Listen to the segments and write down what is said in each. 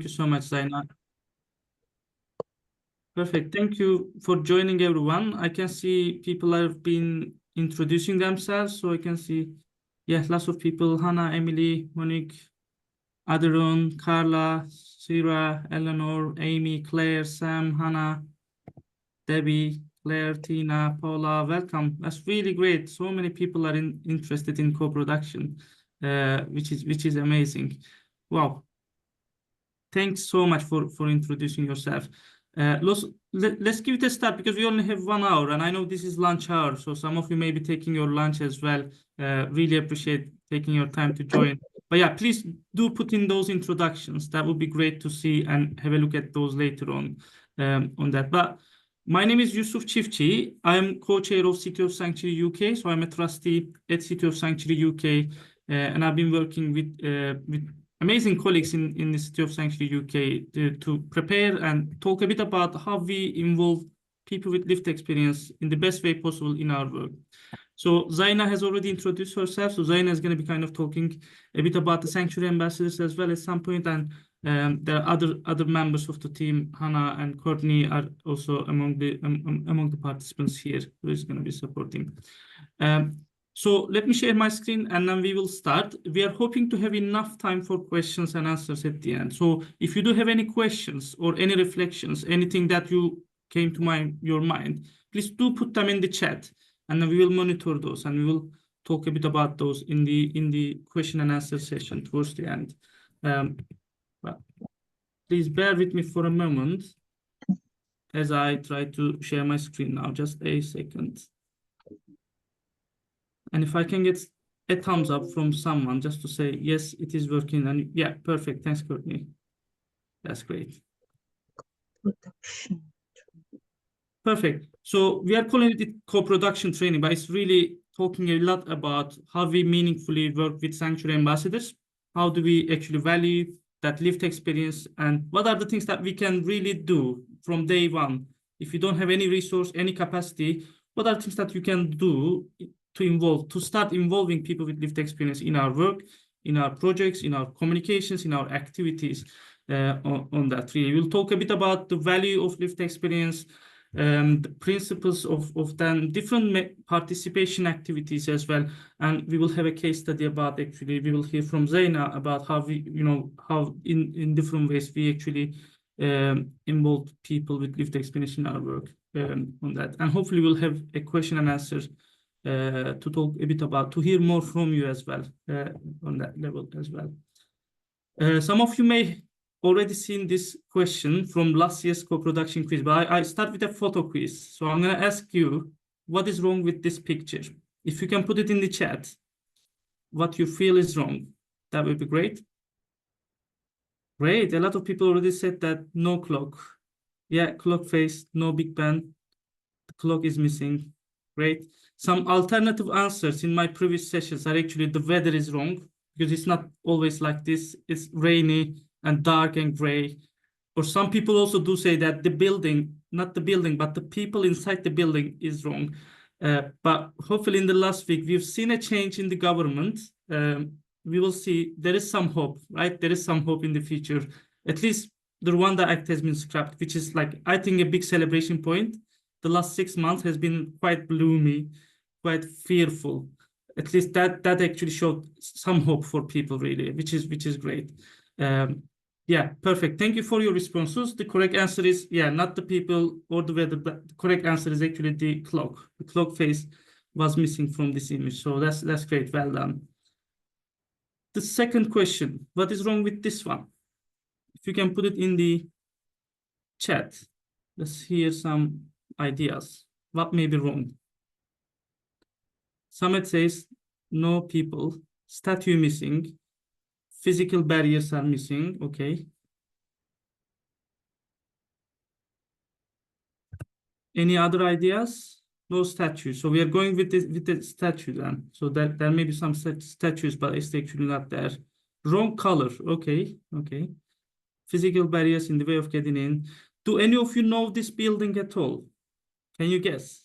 you so much, Zaina. Perfect. Thank you for joining, everyone. I can see people have been introducing themselves, so I can see, yeah, lots of people: Hannah, Emily, Monique, Adirun, Carla, Sira, Eleanor, Amy, Claire, Sam, Hannah, Debbie, Claire, Tina, Paula. Welcome. That's really great. So many people are interested in co-production, which is amazing. Wow. Thanks so much for introducing yourself. Let's give it a start because we only have 1 hour, and I know this is lunch hour, so some of you may be taking your lunch as well. Really appreciate taking your time to join. But yeah, please do put in those introductions. That would be great to see and have a look at those later on that. But my name is Yusuf Çiftçi. I am co-chair of City of Sanctuary UK, so I'm a trustee at City of Sanctuary UK, and I've been working with amazing colleagues in the City of Sanctuary UK to prepare and talk a bit about how we involve people with lived experience in the best way possible in our work. So Zaina has already introduced herself. So Zaina is going to be kind of talking a bit about the Sanctuary ambassadors as well at some point, and there are other members of the team. Hannah and Courtney are also among the participants here who is going to be supporting. So let me share my screen and then we will start. We are hoping to have enough time for questions and answers at the end. So if you do have any questions or any reflections, anything that you came to your mind, please do put them in the chat, and then we will monitor those and we will talk a bit about those in the question and answer session towards the end. But please bear with me for a moment as I try to share my screen now. Just a second. And if I can get a thumbs up from someone just to say, yes, it is working. And yeah, perfect. Thanks, Courtney. That's great. Perfect. So we are calling it co-production training, but it's really talking a lot about how we meaningfully work with Sanctuary ambassadors. How do we actually value that lived experience, and what are the things that we can really do from day one? If you don't have any resource, any capacity, what are things that you can do to start involving people with lived experience in our work, in our projects, in our communications, in our activities on that. Really, we'll talk a bit about the value of lived experience, the principles of then different participation activities as well. And we will have a case study about, actually, we will hear from Zaina about how we, how in different ways we actually involve people with lived experience in our work on that. And hopefully we'll have a question and answer to talk a bit about, to hear more from you as well on that level as well. Some of you may already seen this question from last year's co-production quiz, but I start with a photo quiz. So I'm going to ask you, what is wrong with this picture? If you can put it in the chat, what you feel is wrong, that would be great. Great, a lot of people already said that no clock. Yeah, clock face, no Big Ben, the clock is missing. Great. Some alternative answers in my previous sessions are actually the weather is wrong, because it's not always like this. It's rainy and dark and gray. Or some people also do say that the building, not the building, but the people inside the building is wrong. But hopefully in the last week, we've seen a change in the government. We will see there is some hope, right? There is some hope in the future. At least the Rwanda Act has been scrapped, which is, like, I think, a big celebration point. The last 6 months has been quite gloomy, quite fearful. At least that actually showed some hope for people, really, which is great. Yeah, perfect. Thank you for your responses. The correct answer is, yeah, not the people or the weather, but the correct answer is actually the clock. The clock face was missing from this image. So that's great. Well done. The second question, what is wrong with this one? If you can put it in the chat, let's hear some ideas. What may be wrong? Samet says, no people, statue missing, physical barriers are missing. Okay. Any other ideas? No statues. So we are going with the statue then. So that there may be some statues, but it's actually not there. Wrong color. Okay. Okay. Physical barriers in the way of getting in. Do any of you know this building at all? Can you guess?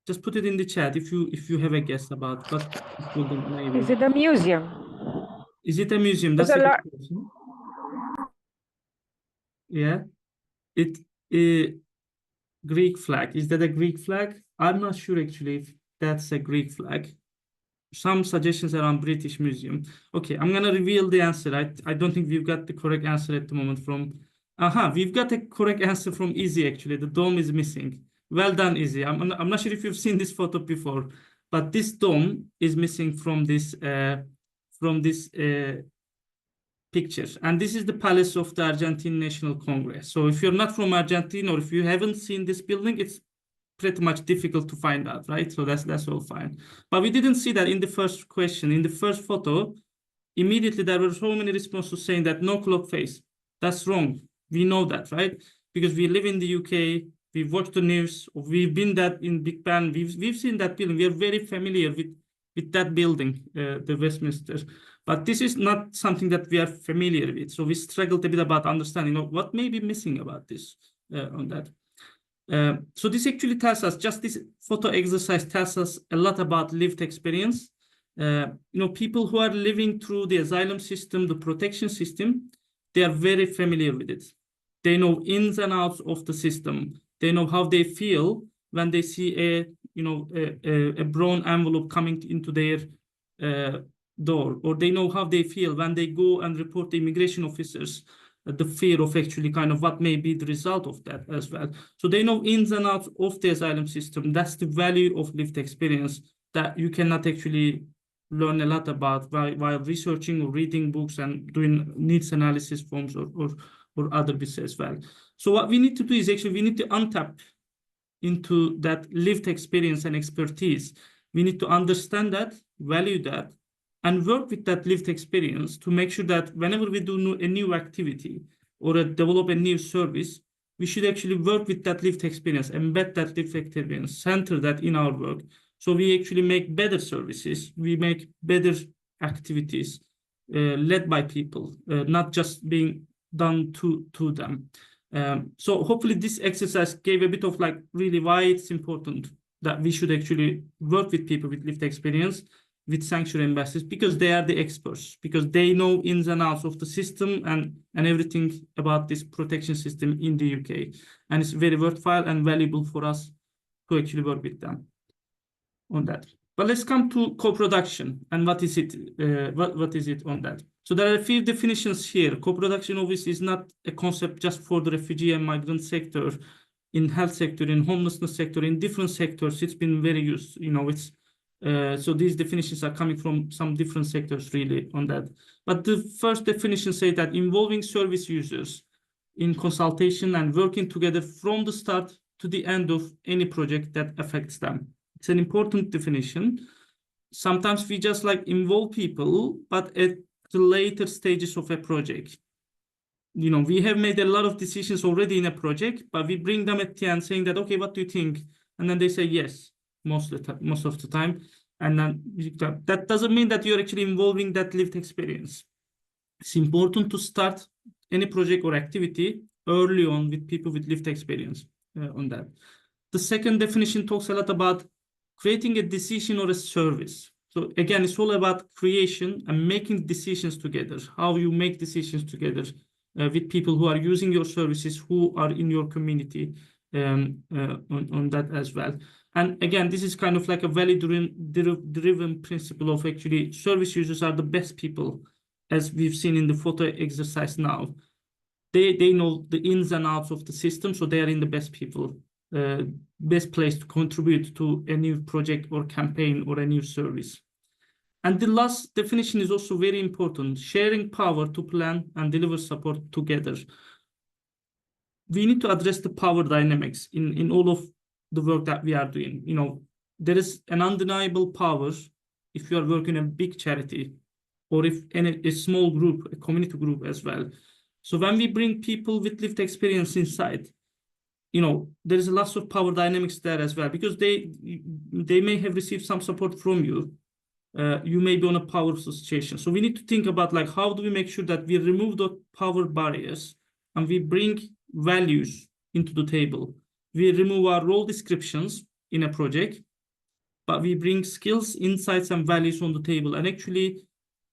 Just put it in the chat if you have a guess about what this building may be. Is it a museum? Is it a museum? That's a Mesela good question. Yeah. It Greek flag. Is that a Greek flag? I'm not sure actually if that's a Greek flag. Some suggestions around British Museum. Okay, I'm gonna reveal the answer. I don't think we've got the correct answer at the moment from. We've got a correct answer from Izzy actually. The dome is missing. Well done, Izzy. I'm not sure if you've seen this photo before, but this dome is missing from this picture. And this is the Palace of the Argentine National Congress. So if you're not from Argentina or if you haven't seen this building, it's pretty much difficult to find out, right? So that's all fine. But we didn't see that in the first question. In the first photo, immediately there were so many responses saying that no clock face. That's wrong. We know that, right? Because we live in the UK, we've watched the news, we've been that in Big Ben, we've seen that building. We are very familiar with that building, the Westminster. But this is not something that we are familiar with. So we struggled a bit about understanding what may be missing about this on that. So this actually tells us, just this photo exercise tells us a lot about lived experience. People who are living through the asylum system, the protection system, they are very familiar with it. They know ins and outs of the system. They know how they feel when they see a brown envelope coming into their door, or they know how they feel when they go and report the immigration officers the fear of actually kind of what may be the result of that as well. So they know ins and outs of the asylum system. That's the value of lived experience that you cannot actually learn a lot about while researching or reading books and doing needs analysis forms or other bits as well. So what we need to do is actually we need to untap into that lived experience and expertise. We need to understand that, value that, and work with that lived experience to make sure that whenever we do a new activity or develop a new service, we should actually work with that lived experience, embed that lived experience, center that in our work. So we actually make better services, we make better activities led by people, not just being done to them. So hopefully this exercise gave a bit of like really why it's important that we should actually work with people with lived experience, with sanctuary ambassadors, because they are the experts, because they know ins and outs of the system and everything about this protection system in the UK. And it's very worthwhile and valuable for us to actually work with them on that. But let's come to co-production and what is it? What is it on that? So there are a few definitions here. Co-production obviously is not a concept just for the refugee and migrant sector, in health sector, in homelessness sector, in different sectors. It's been very used. So these definitions are coming from some different sectors really on that. But the first definition says that involving service users in consultation and working together from the start to the end of any project that affects them. It's an important definition. Sometimes we just like involve people, but at the later stages of a project. We have made a lot of decisions already in a project, but we bring them at the end saying that, okay, what do you think? And then they say yes, most of the time. And then that doesn't mean that you're actually involving that lived experience. It's important to start any project or activity early on with people with lived experience on that. The second definition talks a lot about creating a decision or a service. So again, it's all about creation and making decisions together, how you make decisions together with people who are using your services, who are in your community on that as well. And again, this is kind of like a value-driven principle of actually service users are the best people, as we've seen in the photo exercise now. They know the ins and outs of the system, so they are in the best people, best place to contribute to a new project or campaign or a new service. And the last definition is also very important, sharing power to plan and deliver support together. We need to address the power dynamics in all of the work that we are doing. There is an undeniable power if you are working in a big charity or if in a small group, a community group as well. So when we bring people with lived experience inside, there is a lot of power dynamics there as well, because they may have received some support from you. You may be on a powerful situation. So we need to think about like, how do we make sure that we remove the power barriers and we bring values into the table. We remove our role descriptions in a project, but we bring skills, insights, and values on the table and actually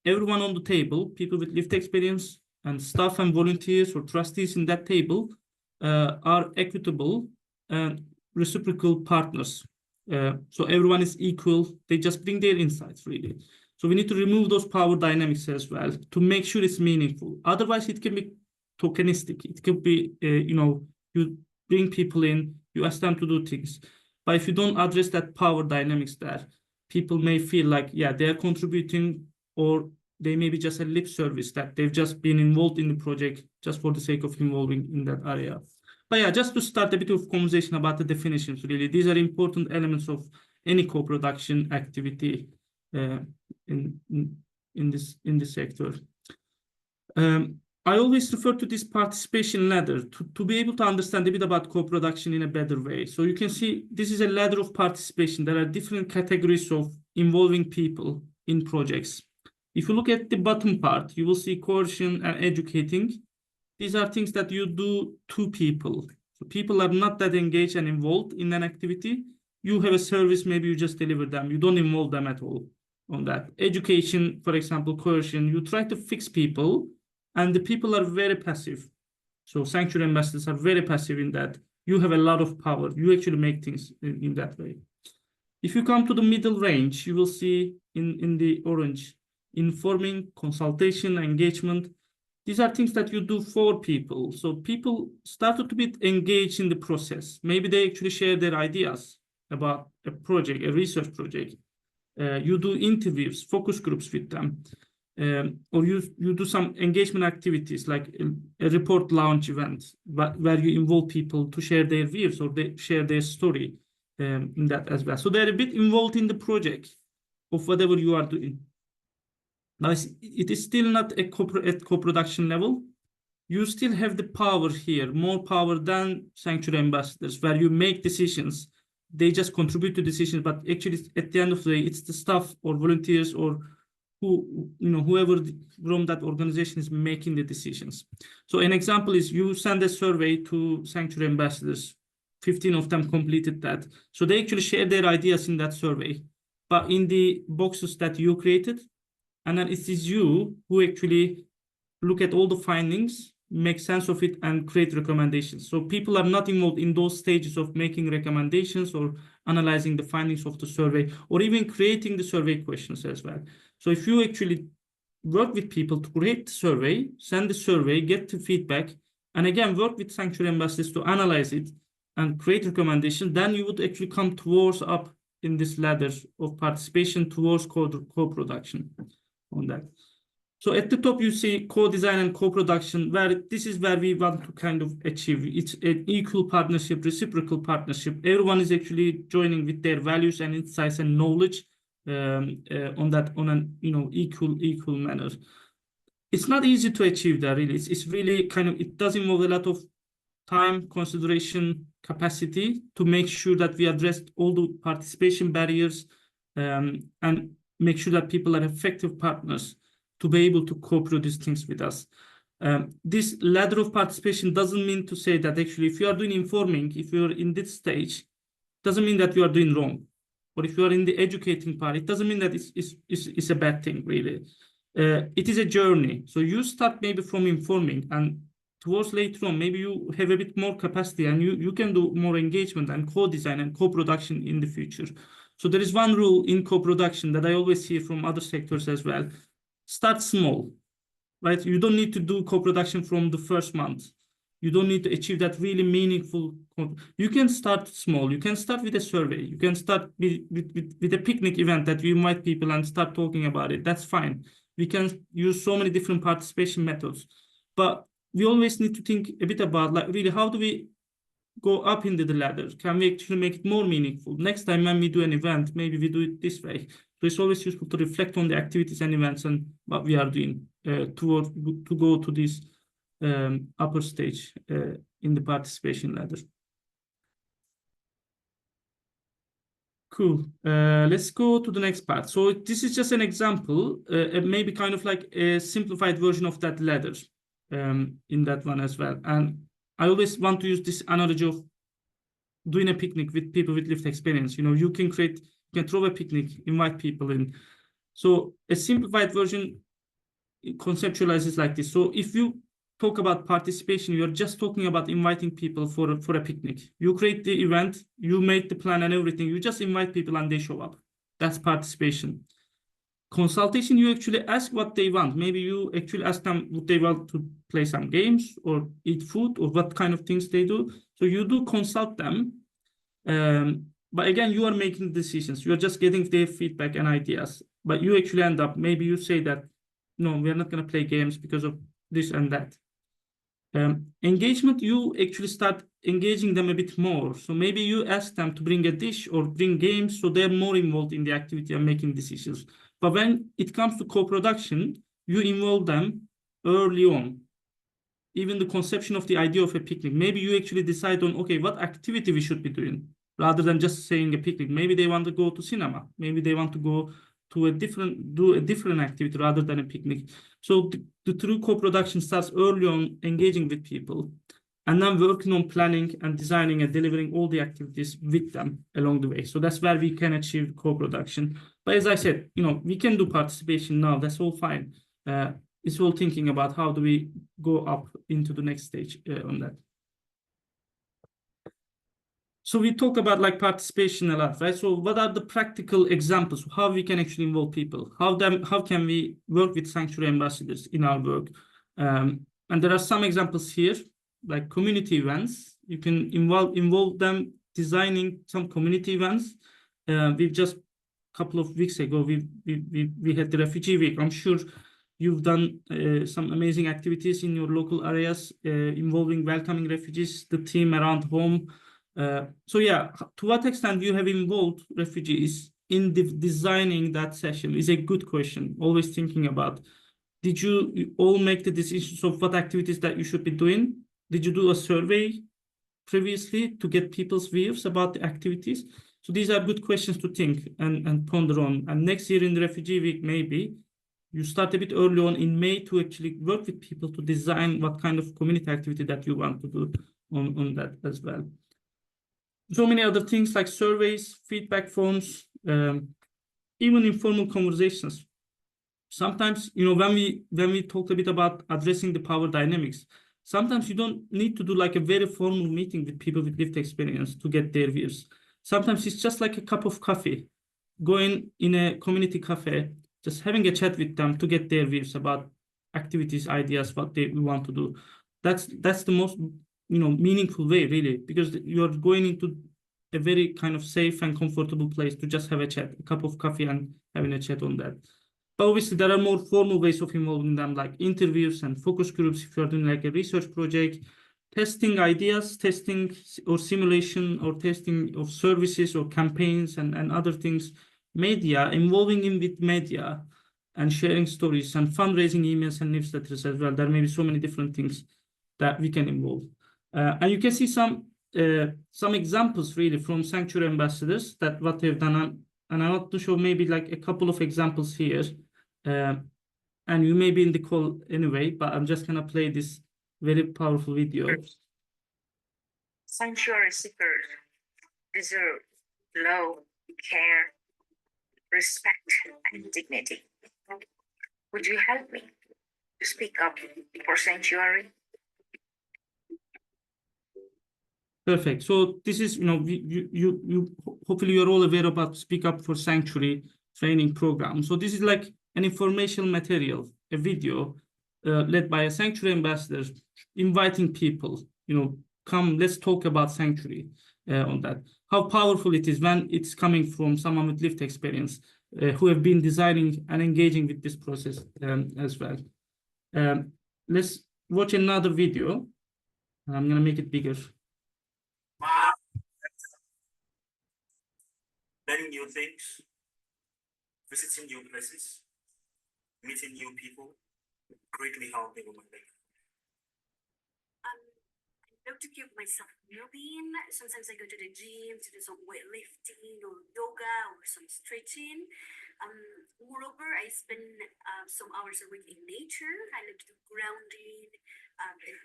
everyone on the table, people with lived experience and staff and volunteers or trustees in that table are equitable and reciprocal partners. So everyone is equal. They just bring their insights, really. So we need to remove those power dynamics as well to make sure it's meaningful. Otherwise, it can be tokenistic. It could be, you bring people in, you ask them to do things. But if you don't address that power dynamics there, people may feel like, yeah, they're contributing, or they may be just a lip service that they've just been involved in the project just for the sake of involving in that area. But yeah, just to start a bit of conversation about the definitions, really, these are important elements of any co-production activity in this sector. I always refer to this participation ladder to be able to understand a bit about co-production in a better way. So you can see this is a ladder of participation. There are different categories of involving people in projects. If you look at the bottom part, you will see coercion and educating. These are things that you do to people. So people are not that engaged and involved in an activity. You have a service, maybe you just deliver them. You don't involve them at all on that. Education, for example, coercion, you try to fix people, and the people are very passive. So sanctuary ambassadors are very passive in that. You have a lot of power. You actually make things in that way. If you come to the middle range, you will see in the orange, informing, consultation, engagement. These are things that you do for people. So people started to be engaged in the process. Maybe they actually share their ideas about a project, a research project. You do interviews, focus groups with them. Or you do some engagement activities like a report launch event where you involve people to share their views or they share their story in that as well. So they're a bit involved in the project of whatever you are doing. Now, it is still not at co-production level. You still have the power here, more power than sanctuary ambassadors, where you make decisions. They just contribute to decisions, but actually at the end of the day, it's the staff or volunteers or whoever from that organization is making the decisions. So an example is you send a survey to sanctuary ambassadors. 15 of them completed that. So they actually share their ideas in that survey, but in the boxes that you created. And then it is you who actually look at all the findings, make sense of it, and create recommendations. So people are not involved in those stages of making recommendations or analyzing the findings of the survey, or even creating the survey questions as well. So if you actually work with people to create the survey, send the survey, get the feedback, and again, work with sanctuary ambassadors to analyze it and create recommendations, then you would actually come towards up in this ladder of participation towards co-production on that. So at the top, you see co-design and co-production, where this is where we want to kind of achieve. It's an equal partnership, reciprocal partnership. Everyone is actually joining with their values and insights and knowledge on an equal manner. It's not easy to achieve that, really. It's really it does involve a lot of time, consideration, capacity to make sure that we address all the participation barriers and make sure that people are effective partners to be able to co-produce things with us. This ladder of participation doesn't mean to say that actually if you are doing informing, if you're in this stage, doesn't mean that you are doing wrong. Or if you are in the educating part, it doesn't mean that it's a bad thing, really. It is a journey. So you start maybe from informing, and towards later on, maybe you have a bit more capacity and you can do more engagement and co-design and co-production in the future. So there is one rule in co-production that I always hear from other sectors as well. Start small, right? You don't need to do co-production from the first month. You don't need to achieve that really meaningful. You can start small. You can start with a survey. You can start with a picnic event that you invite people and start talking about it. That's fine. We can use so many different participation methods. But we always need to think a bit about, like, really, how do we go up into the ladder? Can we actually make it more meaningful? Next time when we do an event, maybe we do it this way. So it's always useful to reflect on the activities and events and what we are doing to go to this upper stage in the participation ladder. Cool. Let's go to the next part. So this is just an example, maybe kind of like a simplified version of that ladder in that one as well. And I always want to use this analogy of doing a picnic with people with lived experience. You can throw a picnic, invite people in. So a simplified version conceptualize it like this. So if you talk about participation, you're just talking about inviting people for a picnic. You create the event, you make the plan and everything. You just invite people and they show up. That's participation. Consultation, you actually ask what they want. Maybe you actually ask them, would they want to play some games or eat food or what kind of things they do. So you do consult them. But again, you are making decisions. You're just getting their feedback and ideas. But you actually end up, maybe you say that, no, we're not going to play games because of this and that. Engagement, you actually start engaging them a bit more. So maybe you ask them to bring a dish or bring games, so they're more involved in the activity and making decisions. But when it comes to co-production, you involve them early on. Even the conception of the idea of a picnic, maybe you actually decide on, okay, what activity we should be doing, rather than just saying a picnic. Maybe they want to go to cinema. Maybe they want to go to do a different activity rather than a picnic. So the true co-production starts early on, engaging with people, and then working on planning and designing and delivering all the activities with them along the way. So that's where we can achieve co-production. But as I said, we can do participation now. That's all fine. It's all thinking about how do we go up into the next stage on that. So we talk about like participation a lot, right? So what are the practical examples of how we can actually involve people? How can we work with sanctuary ambassadors in our work? And there are some examples here, like community events. You can involve them designing some community events. We've just a couple of weeks ago, we had the Refugee Week. I'm sure you've done some amazing activities in your local areas involving welcoming refugees, the team around home. So yeah, to what extent you have involved refugees in designing that session is a good question. Always thinking about, did you all make the decisions of what activities that you should be doing? Did you do a survey previously to get people's views about the activities? So these are good questions to think and ponder on. And next year in the Refugee Week, maybe you start a bit early on in May to actually work with people to design what kind of community activity that you want to do on that as well. So many other things like surveys, feedback forms, even informal conversations. Sometimes, when we talked a bit about addressing the power dynamics, sometimes you don't need to do like a very formal meeting with people with lived experience to get their views. Sometimes it's just like a cup of coffee, going in a community cafe, just having a chat with them to get their views about activities, ideas, what they want to do. That's the most meaningful way, really, because you're going into a very kind of safe and comfortable place to just have a chat, a cup of coffee and having a chat on that. But obviously there are more formal ways of involving them, like interviews and focus groups if you're doing like a research project, testing ideas, testing or simulation or testing of services or campaigns and other things, media, involving in with media and sharing stories and fundraising emails and newsletters as well. There may be so many different things that we can involve. And you can see some examples really from sanctuary ambassadors that what they've done. And I want to show maybe like a couple of examples here. And you may be in the call anyway, but I'm just gonna play this very powerful video. Sanctuary seekers deserve love, care, respect, and dignity. Would you help me to speak up for sanctuary? Perfect. So this is, you hopefully you're all aware about Speak Up for Sanctuary training program. So this is like an informational material, a video led by a sanctuary ambassador, inviting people, come, let's talk about sanctuary on that. How powerful it is when it's coming from someone with lived experience who have been designing and engaging with this process as well. Let's watch another video. I'm going to make it bigger. Learning new things, visiting new places, meeting new people, greatly helping with my life. I love to keep myself moving. Sometimes I go to the gym to do some weightlifting or yoga or some stretching. Moreover, I spend some hours a week in nature. I like to do grounding,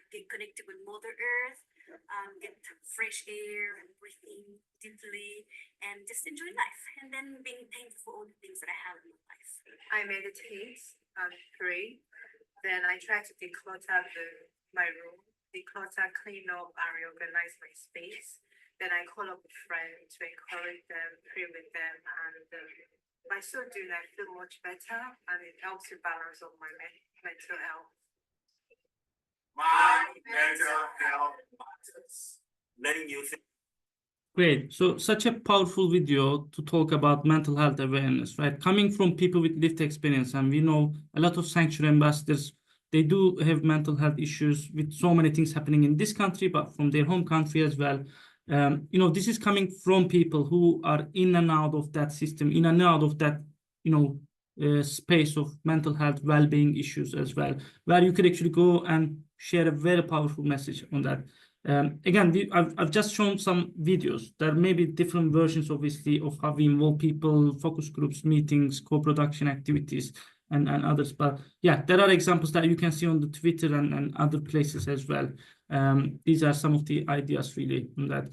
get connected with Mother Earth, get fresh air and breathing deeply, and just enjoy life. And then being thankful for all the things that I have in my life. I meditate, pray, then I try to declutter my room, declutter, clean up, and reorganize my space. Then I call up a friend to encourage them, pray with them, and by so doing, I feel much better, and it helps to balance up my mental health. My mental health matters. Letting you think. Great. So such a powerful video to talk about mental health awareness, right? Coming from people with lived experience, and we know a lot of sanctuary ambassadors, they do have mental health issues with so many things happening in this country, but from their home country as well. You know, this is coming from people who are in and out of that system, in and out of that, you know, space of mental health, well-being issues as well, where you could actually go and share a very powerful message on that. Again, I've just shown some videos. There may be different versions, obviously, of how we involve people, focus groups, meetings, co-production activities, and others. But yeah, there are examples that you can see on the Twitter and other places as well. These are some of the ideas really on that.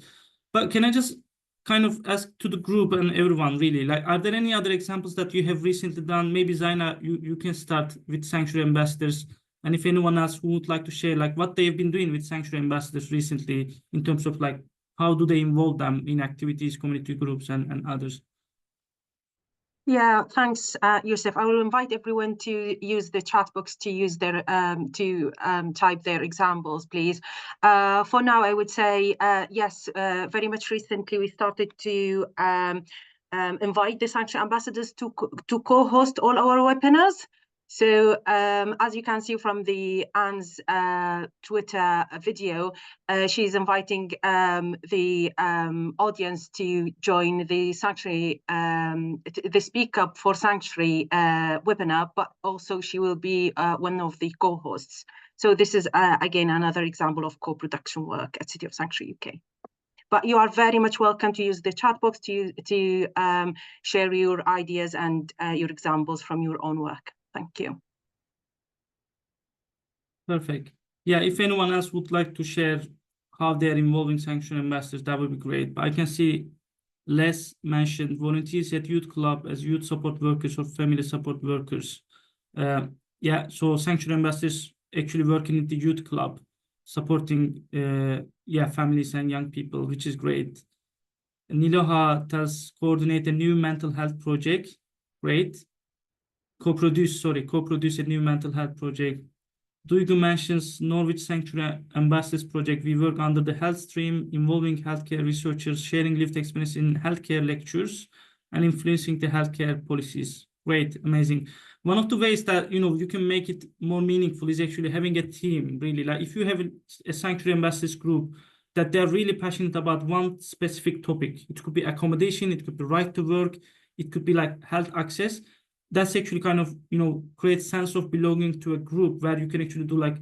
But can I just kind of ask to the group and everyone really, like, are there any other examples that you have recently done? Maybe Zaina, you can start with sanctuary ambassadors. And if anyone else who would like to share, like, what they've been doing with sanctuary ambassadors recently in terms of, like, how do they involve them in activities, community groups, and others? Yeah, thanks, Yusuf. I will invite everyone to use the chat box to use their type their examples, please. For now, I would say yes. Very much recently, we started to invite the sanctuary ambassadors to co-host all our webinars. So as you can see from the Anne's Twitter video, she's inviting the audience to join the sanctuary, the Speak Up for Sanctuary webinar, but also she will be one of the co-hosts. So this is, again, another example of co-production work at City of Sanctuary UK. But you are very much welcome to use the chat box to share your ideas and your examples from your own work. Thank you. Perfect. Yeah, if anyone else would like to share how they're involving sanctuary ambassadors, that would be great. But I can see Les mentioned volunteers at youth club as youth support workers or family support workers. Yeah, so sanctuary ambassadors actually working in the youth club, supporting yeah, families and young people, which is great. Niloha tells coordinate a new mental health project. Great. Co-produce a new mental health project. Duygu mentions Norwich Sanctuary Ambassadors Project. We work under the health stream, involving healthcare researchers, sharing lived experience in healthcare lectures, and influencing the healthcare policies. Great, amazing. One of the ways that, you know, you can make it more meaningful is actually having a team, really. Like, if you have a sanctuary ambassadors group that they're really passionate about one specific topic, it could be accommodation, it could be right to work, it could be like health access. That's actually kind of, you know, creates sense of belonging to a group where you can actually do like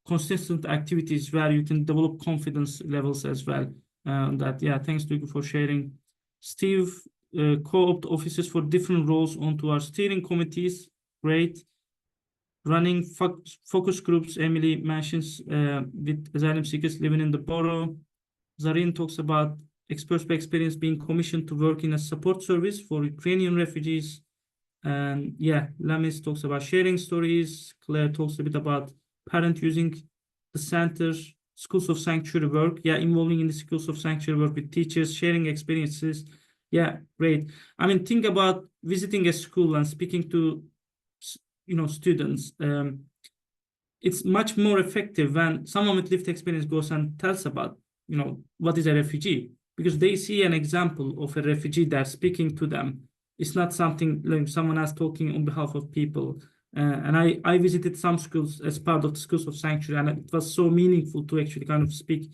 consistent activities where you can develop confidence levels as well. That, yeah, thanks to you for sharing. Steve, co-opt officers for different roles onto our steering committees. Great. Running focus groups, Emily mentions with asylum seekers living in the borough. Zarin talks about experts by experience being commissioned to work in a support service for Ukrainian refugees. And yeah, Lamis talks about sharing stories. Claire talks a bit about parent using the center, schools of sanctuary work. Yeah, involving in the schools of sanctuary work with teachers, sharing experiences. Yeah, great. I mean, think about visiting a school and speaking to, you know, students. It's much more effective when someone with lived experience goes and tells about, you know, what is a refugee, because they see an example of a refugee that's speaking to them. It's not something like someone else talking on behalf of people. And I visited some schools as part of the Schools of Sanctuary, and it was so meaningful to actually kind of speak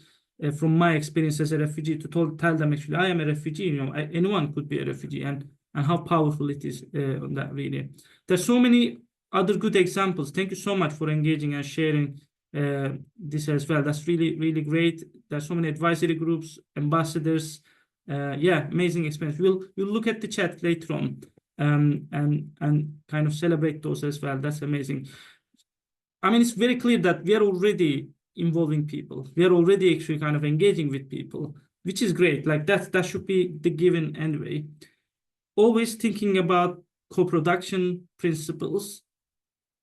from my experience as a refugee to tell them, actually, I am a refugee, you know, anyone could be a refugee, and how powerful it is on that, really. There's so many other good examples. Thank you so much for engaging and sharing this as well. That's really, really great. There's so many advisory groups, ambassadors. Yeah, amazing experience. We'll look at the chat later on and kind of celebrate those as well. That's amazing. I mean, it's very clear that we are already involving people. We are already actually kind of engaging with people, which is great. Like, that should be the given anyway. Always thinking about co-production principles.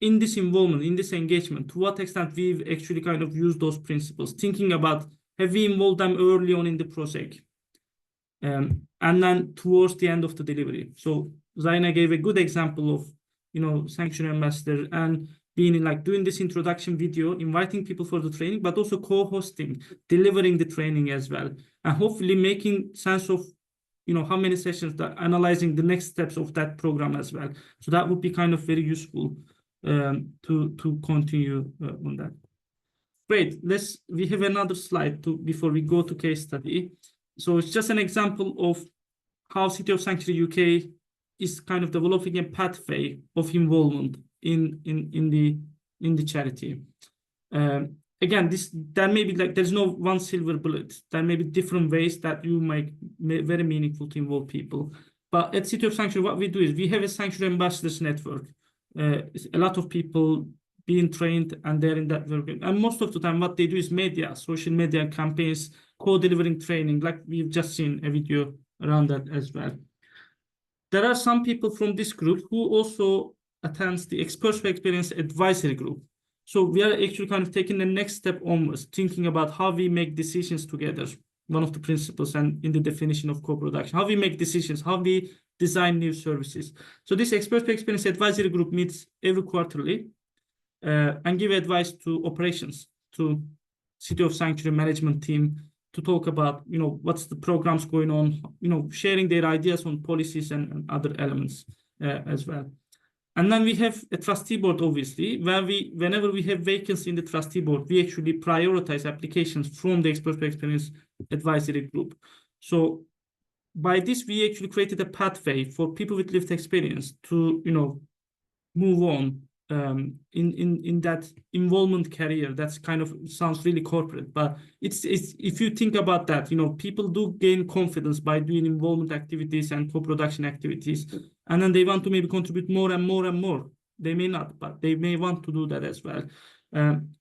in this involvement, in this engagement, to what extent we've actually kind of used those principles, thinking about, have we involved them early on in the project? And then towards the end of the delivery. So Zaina gave a good example of, you know, sanctuary ambassador and being in like doing this introduction video, inviting people for the training, but also co-hosting, delivering the training as well, and hopefully making sense of, you know, how many sessions, that analyzing the next steps of that program as well. So that would be kind of very useful to continue on that. Great. We have another slide before we go to case study. So it's just an example of how City of Sanctuary UK is kind of developing a pathway of involvement in the charity. Again, there may be like, there's no one silver bullet. There may be different ways that you make very meaningful to involve people. But at City of Sanctuary, what we do is we have a Sanctuary Ambassadors Network. A lot of people being trained and they're in that work. And most of the time what they do is media, social media campaigns, co-delivering training, like we've just seen a video around that as well. There are some people from this group who also attends the Experts for Experience advisory group. So we are actually kind of taking the next step onwards, thinking about how we make decisions together. One of the principles and in the definition of co-production, how we make decisions, how we design new services. So this Experts for Experience advisory group meets every quarterly and give advice to operations, to City of Sanctuary management team, to talk about, you know, what's the programs going on, you know, sharing their ideas on policies and other elements as well. And then we have a trustee board, obviously, where whenever we have vacancy in the trustee board, we actually prioritize applications from the Experts for Experience advisory group. So by this, we actually created a pathway for people with lived experience to, you know, move on in that involvement career. That's kind of sounds really corporate, but it's if you think about that, you know, people do gain confidence by doing involvement activities and co-production activities, and then they want to maybe contribute more and more and more. They may not, but they may want to do that as well.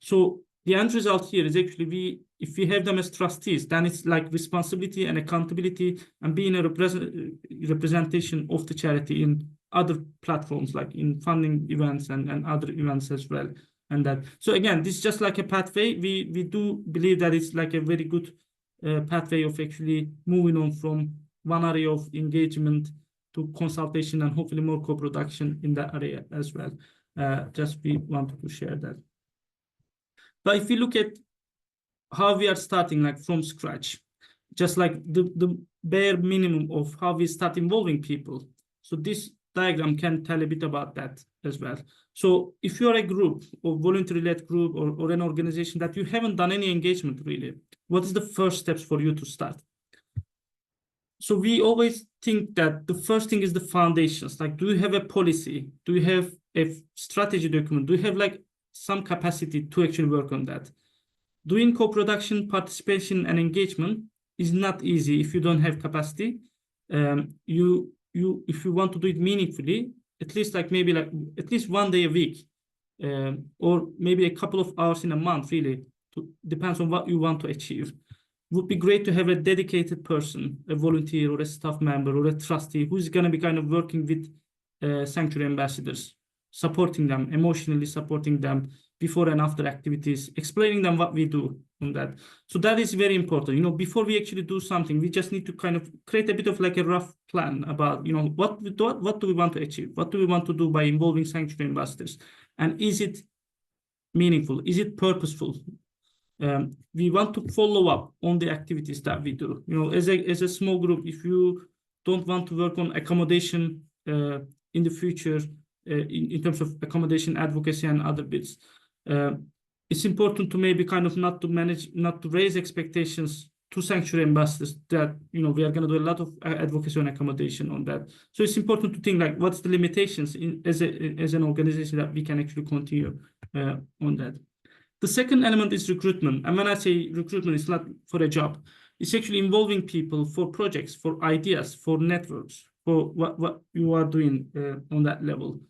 So the end result here is actually if we have them as trustees, then it's like responsibility and accountability and being a representation of the charity in other platforms, like in funding events and other events as well. And that, so again, this is just like a pathway. We do believe that it's like a very good pathway of actually moving on from one area of engagement to consultation and hopefully more co-production in that area as well. Just we wanted to share that. But if we look at how we are starting like from scratch, just like the bare minimum of how we start involving people. So this diagram can tell a bit about that as well. So if you're a group or volunteer-led group or an organization that you haven't done any engagement really, what is the first steps for you to start? So we always think that the first thing is the foundations. Like, do you have a policy? Do you have a strategy document? Do you have like some capacity to actually work on that? Doing co-production, participation, and engagement is not easy if you don't have capacity. If you want to do it meaningfully, at least like maybe like at least 1 day a week, or maybe a couple of hours in a month, really, depends on what you want to achieve. Would be great to have a dedicated person, a volunteer or a staff member or a trustee who's going to be kind of working with sanctuary ambassadors, supporting them, emotionally supporting them before and after activities, explaining them what we do on that. So that is very important. You know, before we actually do something, we just need to kind of create a bit of like a rough plan about, you know, what do we want to achieve? What do we want to do by involving sanctuary ambassadors? And is it meaningful? Is it purposeful? We want to follow up on the activities that we do. You know, as a small group, if you don't want to work on accommodation in the future, in terms of accommodation advocacy and other bits, it's important to maybe kind of not to raise expectations to sanctuary ambassadors that, you know, we are going to do a lot of advocacy on accommodation on that. So it's important to think like, what's the limitations as an organization that we can actually continue on that. The second element is recruitment. And when I say recruitment, it's not for a job. It's actually involving people for projects, for ideas, for networks, for what you are doing on that level.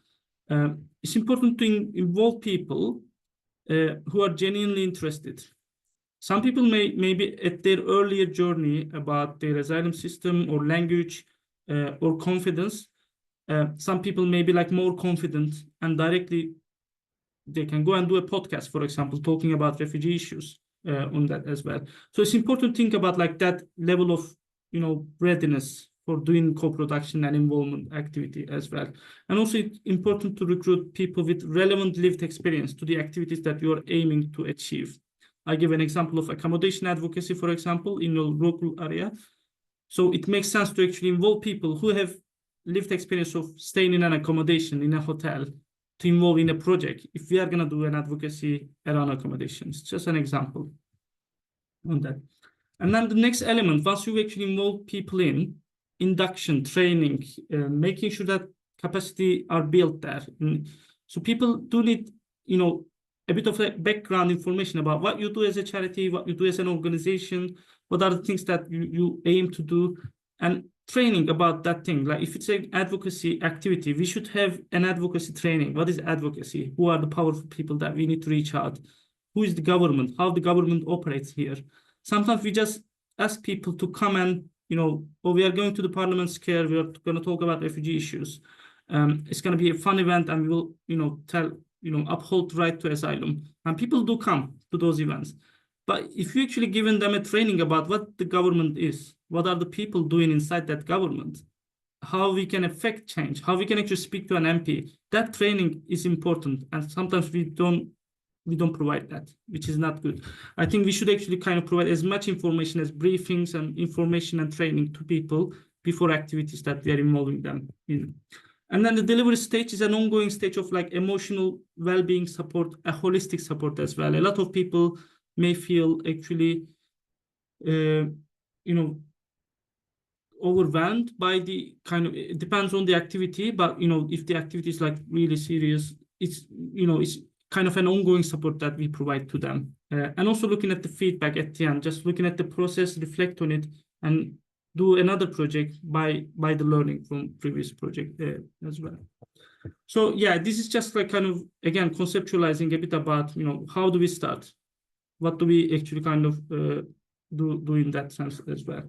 It's important to involve people who are genuinely interested. Some people may be at their earlier journey about their asylum system or language or confidence. Some people may be like more confident and directly they can go and do a podcast, for example, talking about refugee issues on that as well. So it's important to think about like that level of, you know, readiness for doing co-production and involvement activity as well. And also it's important to recruit people with relevant lived experience to the activities that you are aiming to achieve. I give an example of accommodation advocacy, for example, in your local area. So it makes sense to actually involve people who have lived experience of staying in an accommodation in a hotel to involve in a project if we are going to do an advocacy around accommodations. Just an example on that. And then the next element, once you actually involve people in induction, training, making sure that capacity are built there. So people do need, you know, a bit of a background information about what you do as a charity, what you do as an organization, what are the things that you aim to do, and training about that thing. Like if it's an advocacy activity, we should have an advocacy training. What is advocacy? Who are the powerful people that we need to reach out? Who is the government? How the government operates here? Sometimes we just ask people to come and, you know, oh, we are going to the Parliament Square, we are going to talk about refugee issues. It's going to be a fun event and we will, you know, uphold the right to asylum. And people do come to those events. But if you actually given them a training about what the government is, what are the people doing inside that government, how we can affect change, how we can actually speak to an MP, that training is important. And sometimes we don't provide that, which is not good. I think we should actually kind of provide as much information as briefings and information and training to people before activities that we are involving them in. And then the delivery stage is an ongoing stage of like emotional well-being support, a holistic support as well. A lot of people may feel actually, you know, overwhelmed by the kind of, it depends on the activity, but, you know, if the activity is like really serious, it's, you know, it's kind of an ongoing support that we provide to them. And also looking at the feedback at the end, just looking at the process, reflect on it, and do another project by the learning from previous project as well. So yeah, this is just like kind of, again, conceptualizing a bit about, you know, how do we start? What do we actually kind of do in that sense as well?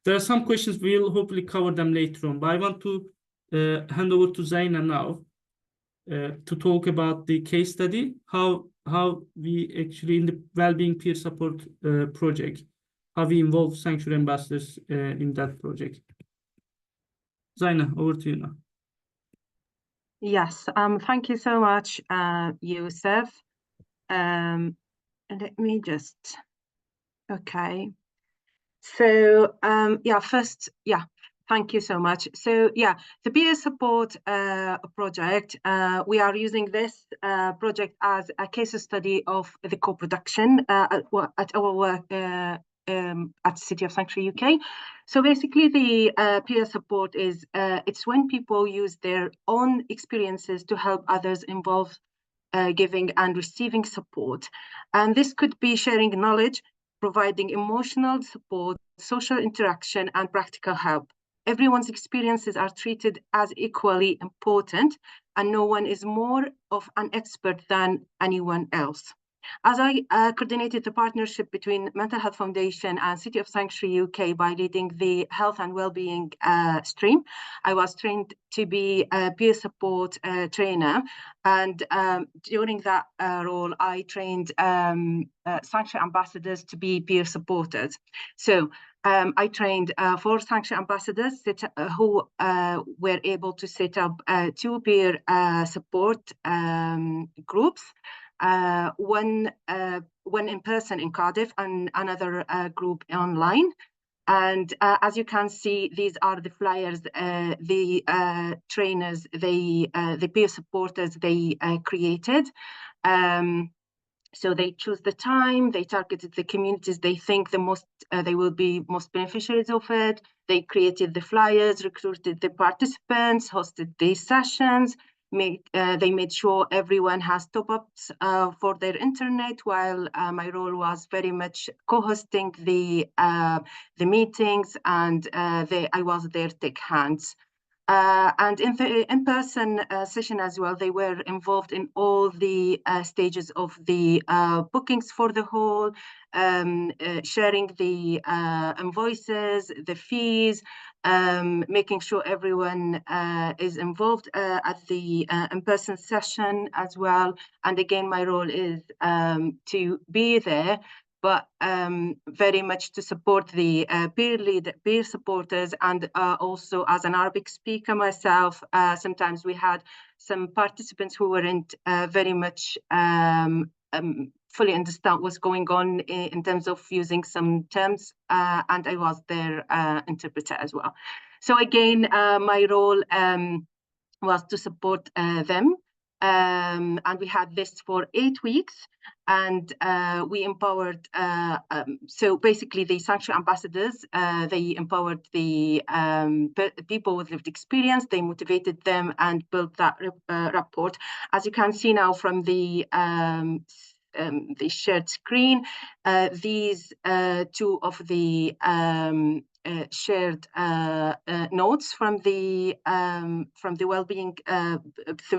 There are some questions, we'll hopefully cover them later on, but I want to hand over to Zaina now to talk about the case study, how we actually in the Wellbeing Peer Support project, how we involve sanctuary ambassadors in that project. Zaina, over to you now. Yes, thank you so much, Yusuf. Let me just, okay. So, yeah, first, yeah, thank you so much. So, yeah, the peer support project, we are using this project as a case study of the co-production at our work at City of Sanctuary UK. So basically the peer support is, it's when people use their own experiences to help others involve giving and receiving support. And this could be sharing knowledge, providing emotional support, social interaction, and practical help. Everyone's experiences are treated as equally important, and no one is more of an expert than anyone else. As I coordinated the partnership between Mental Health Foundation and City of Sanctuary UK by leading the health and wellbeing stream, I was trained to be a peer support trainer. And during that role, I trained sanctuary ambassadors to be peer supporters. So I trained 4 sanctuary ambassadors who were able to set up 2 peer support groups. One in person in Cardiff and another group online. And as you can see, these are the flyers, the trainers, the peer supporters they created. So they choose the time, they targeted the communities they think they will be most beneficiaries of it. They created the flyers, recruited the participants, hosted these sessions. They made sure everyone has top-ups for their internet, while my role was very much co-hosting the meetings, and I was their tech hands. And in the in-person session as well, they were involved in all the stages of the bookings for the hall, sharing the invoices, the fees, making sure everyone is involved at the in-person session as well. And again, my role is to be there, but very much to support the peer supporters, and also as an Arabic speaker myself, sometimes we had some participants who weren't very much fully understand what's going on in terms of using some terms, and I was their interpreter as well. So again, my role was to support them. And we had this for 8 weeks, and we empowered, so basically the sanctuary ambassadors, they empowered the people with lived experience, they motivated them and built that rapport. As you can see now from the shared screen, these two of the shared notes from the well-being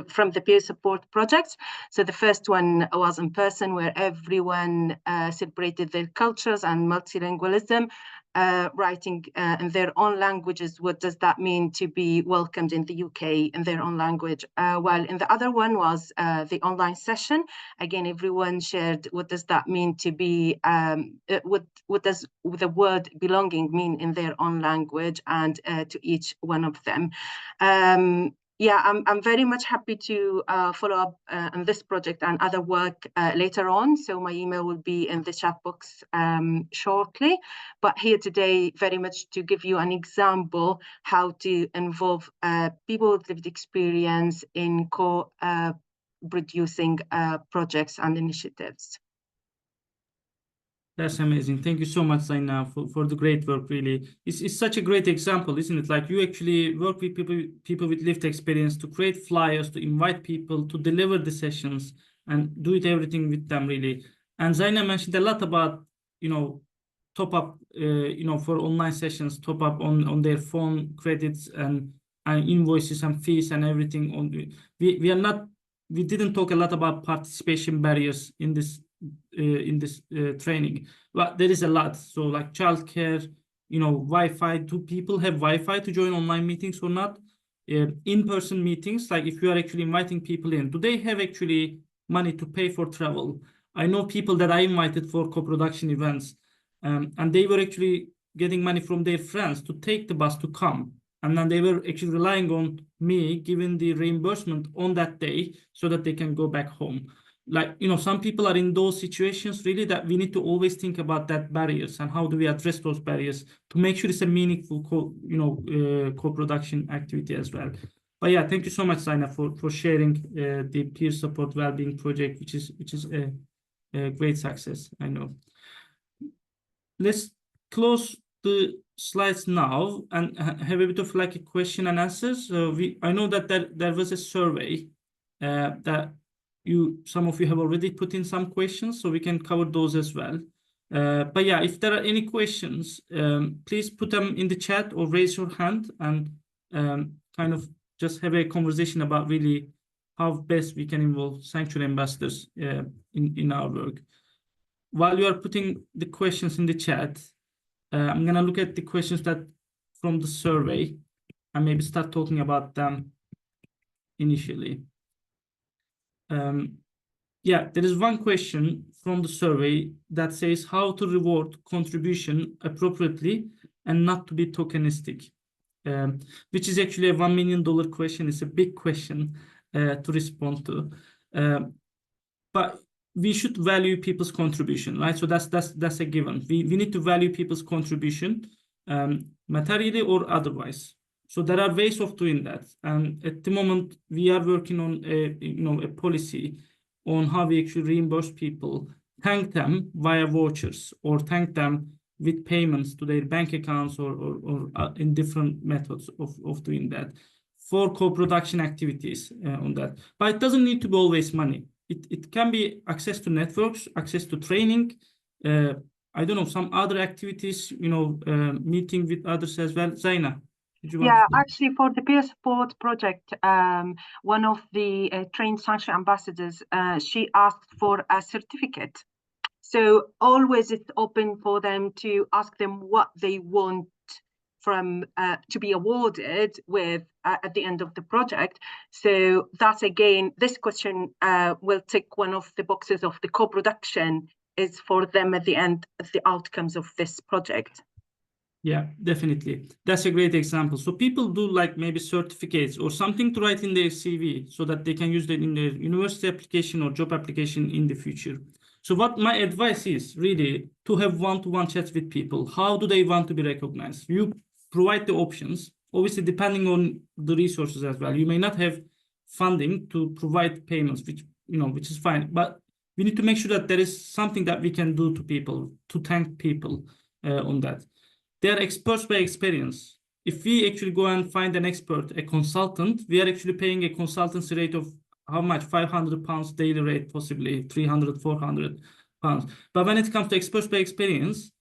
from the peer support projects. So the first one was in person, where everyone celebrated their cultures and multilingualism, writing in their own languages, what does that mean to be welcomed in the UK in their own language. While in the other one was the online session. Again, everyone shared what does that mean to be, what does the word belonging mean in their own language, and to each one of them. Yeah, I'm very much happy to follow up on this project and other work later on. So my email will be in the chat box shortly. But here today, very much to give you an example how to involve people with lived experience in producing projects and initiatives. That's amazing. Thank you so much, Zaina, for the great work, really. It's such a great example, isn't it? Like, you actually work with people with lived experience to create flyers, to invite people, to deliver the sessions, and do everything with them, really. And Zaina mentioned a lot about, top up, for online sessions, top up on their phone credits and invoices and fees and everything. We didn't talk a lot about participation barriers in this training, but there is a lot. So like childcare, Wi-Fi. Do people have Wi-Fi to join online meetings or not? In-person meetings, like if you are actually inviting people in, do they have actually money to pay for travel? I know people that I invited for co-production events, and they were actually getting money from their friends to take the bus to come. And then they were actually relying on me giving the reimbursement on that day so that they can go back home. Like, some people are in those situations, really, that we need to always think about that barriers and how do we address those barriers to make sure it's a meaningful co-production activity as well. But yeah, thank you so much, Zaina, for sharing the peer support wellbeing project, which is a great success, I know. Let's close the slides now and have a bit of like a question and answers. So I know that there was a survey that some of you have already put in some questions, so we can cover those as well. But yeah, if there are any questions, please put them in the chat or raise your hand, and kind of just have a conversation about really how best we can involve sanctuary ambassadors in our work. While you are putting the questions in the chat, I'm gonna look at the questions that from the survey and maybe start talking about them initially. Yeah, there is one question from the survey that says how to reward contribution appropriately and not to be tokenistic, which is actually a $1 million question. It's a big question to respond to, but we should value people's contribution, right? So that's a given. We need to value people's contribution, materially or otherwise. So there are ways of doing that, and at the moment we are working on a policy on how we actually reimburse people, thank them via vouchers, or thank them with payments to their bank accounts, or in different methods of doing that for co-production activities on that. But it doesn't need to be always money. It can be access to networks, access to training, I don't know, some other activities, meeting with others as well. Zaina, Did you want Yeah, to say? actually, for the peer support project, one of the trained sanctuary ambassadors, she asked for a certificate. So always it's open for them to ask them what they want from to be awarded with at the end of the project. So that's again, this question will tick one of the boxes of the co-production is for them at the end of the outcomes of this project. Yeah, definitely. That's a great example. So people do like maybe certificates or something to write in their CV so that they can use that in their university application or job application in the future. So what my advice is really to have one-to-one chats with people. How do they want to be recognized? You provide the options, obviously depending on the resources as well. You may not have funding to provide payments, which is fine, but we need to make sure that there is something that we can do to people, to thank people on that. They are experts by experience. If we actually go and find an expert, a consultant, we are actually paying a consultancy rate of how much? £500 daily rate, possibly 300, 400 pounds. But when it comes to experts by experience,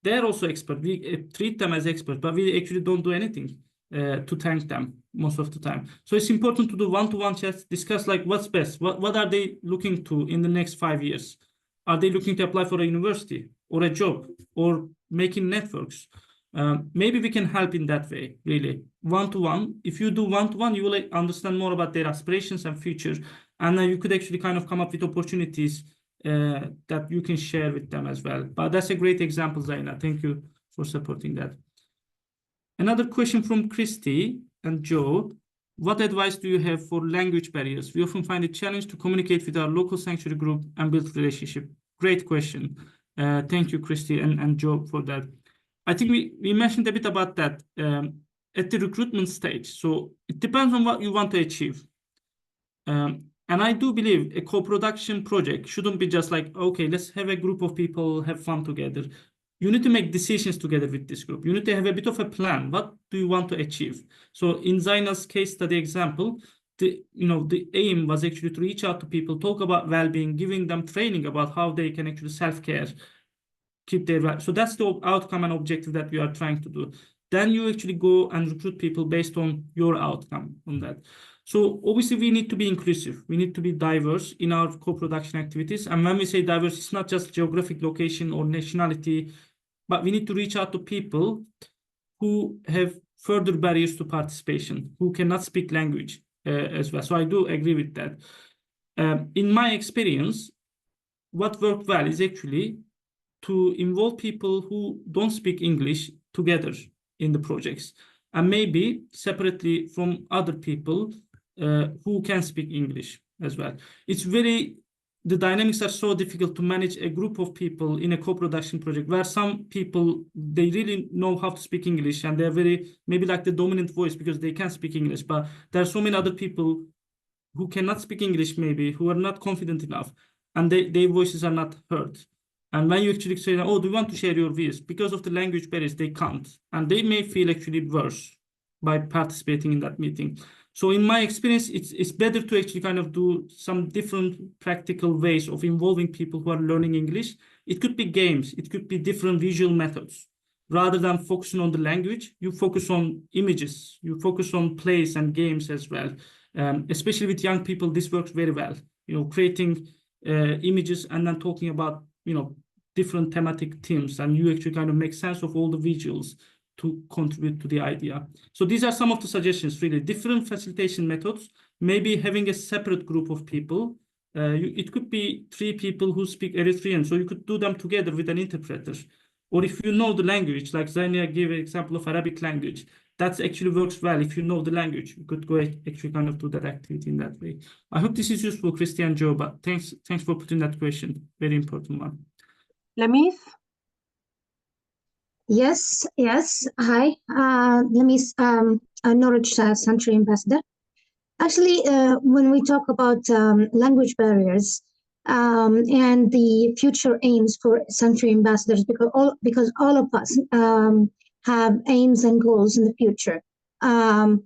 they're also expert. We treat them as experts, but we actually don't do anything to thank them most of the time. So it's important to do one-to-one chats, discuss like what's best. What are they looking to in the next 5 years? Are they looking to apply for a university or a job or making networks? Maybe we can help in that way, really. One-to-one. If you do one-to-one, you will understand more about their aspirations and futures. And then you could actually kind of come up with opportunities that you can share with them as well. But that's a great example, Zaina. Thank you for supporting that. Another question from Christy and Joe. What advice do you have for language barriers? We often find it a challenge to communicate with our local sanctuary group and build relationship. Great question. Thank you, Christy and Joe, for that. I think we mentioned a bit about that at the recruitment stage. So it depends on what you want to achieve. And I do believe a co-production project shouldn't be just like, okay, let's have a group of people, have fun together. You need to make decisions together with this group. You need to have a bit of a plan. What do you want to achieve? So in Zaina's case study example, the aim was actually to reach out to people, talk about well-being, giving them training about how they can actually self-care, keep their. So that's the outcome and objective that we are trying to do. Then you actually go and recruit people based on your outcome on that. So obviously we need to be inclusive. We need to be diverse in our co-production activities. And when we say diverse, it's not just geographic location or nationality, but we need to reach out to people who have further barriers to participation, who cannot speak language as well. So I do agree with that. In my experience, what worked well is actually to involve people who don't speak English together in the projects, and maybe separately from other people who can speak English as well. The dynamics are so difficult to manage a group of people in a co-production project where some people, they really know how to speak English and they're maybe like the dominant voice because they can speak English, but there are so many other people who cannot speak English maybe, who are not confident enough, and their voices are not heard. And when you actually say, oh, do you want to share your views? Because of the language barriers, they can't. And they may feel actually worse by participating in that meeting. So in my experience, it's better to actually kind of do some different practical ways of involving people who are learning English. It could be games. It could be different visual methods. Rather than focusing on the language, you focus on images. You focus on plays and games as well. Especially with young people, this works very well. Creating images and then talking about, different thematic themes, and you actually kind of make sense of all the visuals to contribute to the idea. So these are some of the suggestions, really. Different facilitation methods, maybe having a separate group of people. It could be 3 people who speak Eritrean, so you could do them together with an interpreter. Or if you know the language, like Zaina gave an example of Arabic language, that actually works well. If you know the language, you could go actually kind of do that activity in that way. I hope this is useful, Christy and Joe, but thanks for putting that question. Very important one. Lamis? Yes. Hi, Lamis, Norwich Sanctuary Ambassador. Actually, when we talk about language barriers and the future aims for sanctuary ambassadors, because all of us have aims and goals in the future. And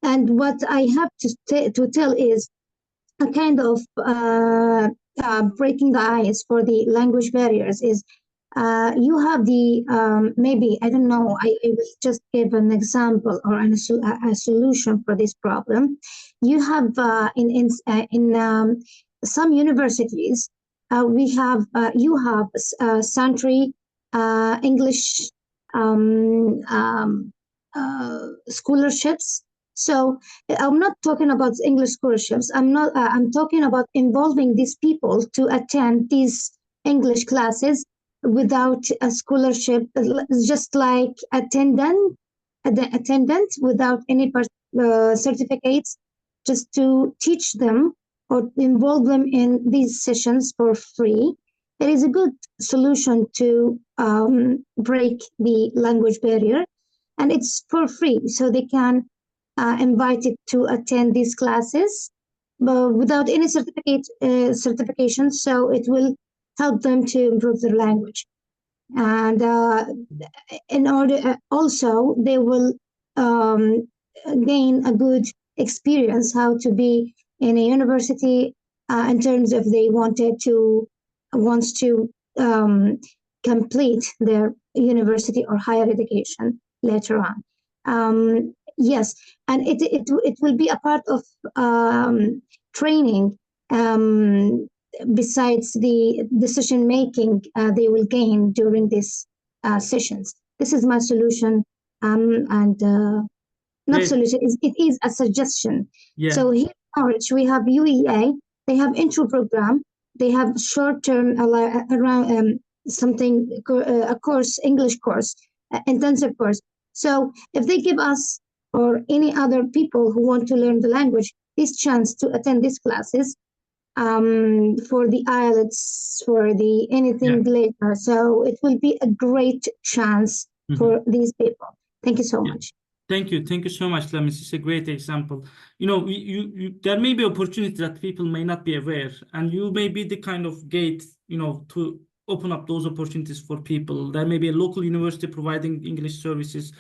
what I have to tell is a kind of breaking the ice for the language barriers is You have the maybe I don't know. I will just give an example or a solution for this problem. You have in some universities we have you have Santry English scholarships. So I'm not talking about English scholarships. I'm talking about involving these people to attend these English classes without a scholarship, just like attendant without any certificates, just to teach them or involve them in these sessions for free. It is a good solution to break the language barrier, and it's for free, so they can invited to attend these classes, but without any certification. So it will help them to improve their language, and in order also they will gain a good experience how to be in a university in terms of they wants to complete their university or higher education later on. Yes, and it will be a part of training. Besides the decision making they will gain during these sessions. This is my solution, and not Great. solution. It is a suggestion. Yeah. So here in Norwich we have UEA. They have intro program. They have short term around something a course, English course, intensive course. So if they give us or any other people who want to learn the language this chance to attend these classes for the IELTS, for the anything later, so it will be a great chance for these people. Thank you so much. Thank you so much, Lamis. It's a great example. You know, there may be opportunities that people may not be aware, and you may be the kind of gate, you know, to open up those opportunities for people. There may be a local university providing English services.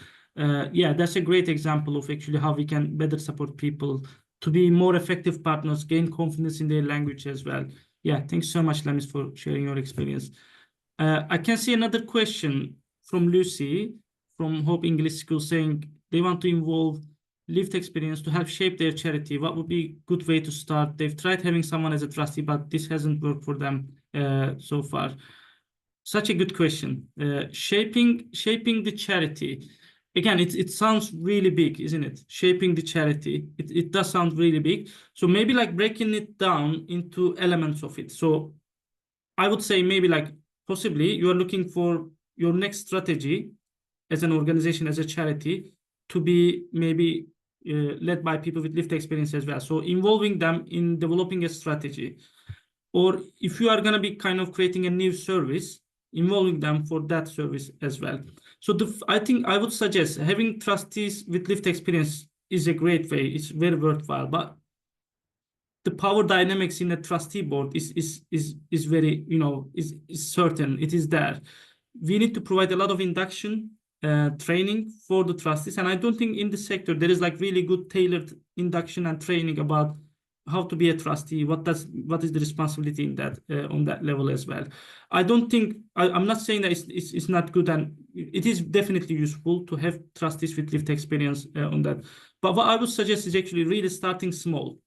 Yeah, that's a great example of actually how we can better support people to be more effective partners, gain confidence in their language as well. Yeah, thanks so much, Lamis, for sharing your experience. I can see another question from Lucy from Hope English School saying they want to involve lived experience to help shape their charity. What would be a good way to start? They've tried having someone as a trustee, but this hasn't worked for them so far. Such a good question. Shaping the charity. Again, it sounds really big, isn't it? Shaping the charity. It does sound really big. So maybe like breaking it down into elements of it. So I would say maybe like possibly you are looking for your next strategy as an organization, as a charity, to be maybe led by people with lived experience as well. So involving them in developing a strategy. Or if you are going to be kind of creating a new service, involving them for that service as well. So I think I would suggest having trustees with lived experience is a great way. It's very worthwhile, but the power dynamics in a trustee board is very, you know, is certain. It is there. We need to provide a lot of induction training for the trustees, and I don't think in the sector there is like really good tailored induction and training about how to be a trustee, what is the responsibility in that on that level as well. I don't think I'm not saying that it's not good, and it is definitely useful to have trustees with lived experience on that. But what I would suggest is actually really starting small.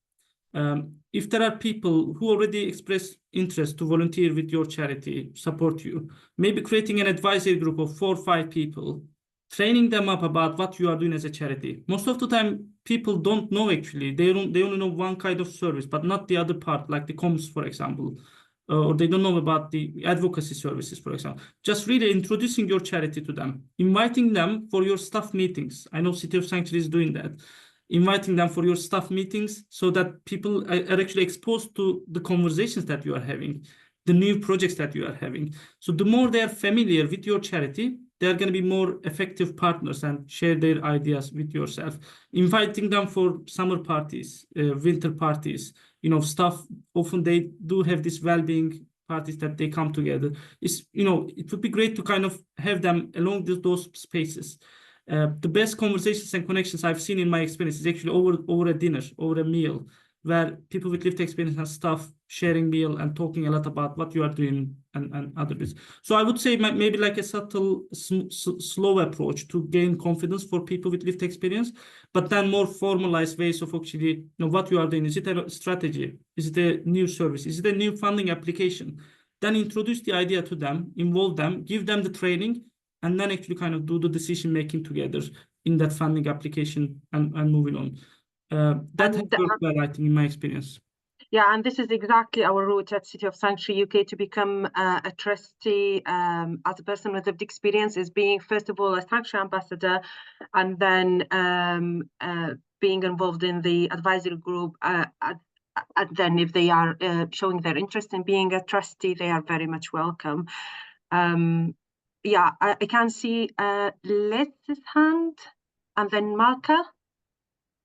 If there are people who already express interest to volunteer with your charity, support you, maybe creating an advisory group of 4 or 5 people, training them up about what you are doing as a charity. Most of the time, people don't know actually. They only know one kind of service, but not the other part, like the comms, for example, or they don't know about the advocacy services, for example. Just really introducing your charity to them, inviting them for your staff meetings. I know City of Sanctuary is doing that. Inviting them for your staff meetings so that people are actually exposed to the conversations that you are having, the new projects that you are having. So the more they are familiar with your charity, they are going to be more effective partners and share their ideas with yourself. Inviting them for summer parties, winter parties, you know, staff, often they do have this well-being parties that they come together. It's, you know, it would be great to kind of have them along those spaces. The best conversations and connections I've seen in my experience is actually over a dinner, over a meal, where people with lived experience and staff sharing meal and talking a lot about what you are doing and other bits. So I would say maybe like a subtle, slow approach to gain confidence for people with lived experience, but then more formalized ways of actually, you know, what you are doing. Is it a strategy? Is it a new service? Is it a new funding application? Then introduce the idea to them, involve them, give them the training, and then actually kind of do the decision making together in that funding application and moving on. That has worked well, I think, in my experience. Yeah, and this is exactly our route at City of Sanctuary UK to become a trustee as a person with lived experience, is being, first of all, a Sanctuary ambassador, and then being involved in the advisory group. And then if they are showing their interest in being a trustee, they are very much welcome. Yeah, I can see Liz's hand, and then Malka.